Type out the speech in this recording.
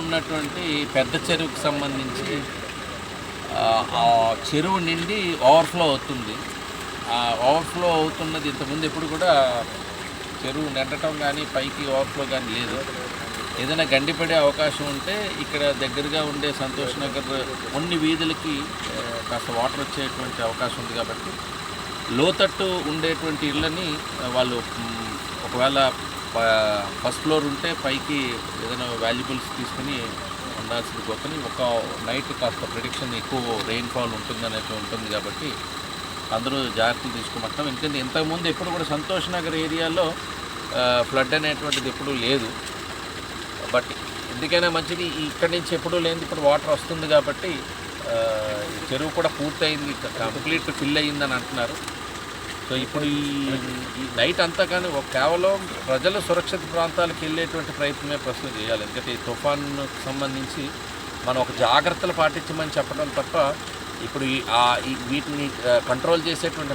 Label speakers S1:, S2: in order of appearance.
S1: ఉన్నటువంటి పెద్ద చెరువుకు సంబంధించి ఆ చెరువు నిండి ఓవర్ఫ్లో అవుతుంది. ఆ ఓవర్ఫ్లో అవుతున్నది ఇంతకుముందు ఎప్పుడు కూడా చెరువు నిండటం కానీ పైకి ఓవర్ఫ్లో కానీ లేదు. ఏదైనా గండిపడే అవకాశం ఉంటే ఇక్కడ దగ్గరగా ఉండే సంతోష్ నగర్ కొన్ని వీధులకి కాస్త వాటర్ వచ్చేటువంటి అవకాశం ఉంది. కాబట్టి లోతట్టు ఉండేటువంటి ఇళ్ళని వాళ్ళు ఒకవేళ ఫస్ట్ ఫ్లోర్ ఉంటే పైకి ఏదైనా వాల్యుబుల్స్ తీసుకుని ఉండాల్సింది పోతుంది. ఒక నైట్ కాస్త ప్రిడిక్షన్ ఎక్కువ రెయిన్ఫాల్ ఉంటుంది కాబట్టి అందరూ జాగ్రత్తలు తీసుకోమంటున్నాం. ఎందుకంటే ఇంతకుముందు ఎప్పుడు కూడా సంతోష్ నగర్ ఏరియాలో ఫ్లడ్ అనేటువంటిది ఎప్పుడూ లేదు. బట్ ఎందుకైనా మంచిది, ఇక్కడి నుంచి ఎప్పుడూ లేనిది ఇప్పుడు వాటర్ వస్తుంది కాబట్టి చెరువు కూడా పూర్తయింది, కంప్లీట్ ఫిల్ అయ్యిందని అంటున్నారు. సో ఇప్పుడు ఈ నైట్ అంతా కానీ కేవలం ప్రజలు సురక్షిత ప్రాంతాలకు వెళ్ళేటువంటి ప్రయత్నమే ప్రస్తుతం చేయాలి. ఎందుకంటే ఈ తుఫాన్కు సంబంధించి మనం ఒక జాగ్రత్తలు పాటించమని చెప్పడం తప్ప ఇప్పుడు వీటిని కంట్రోల్ చేసేటువంటి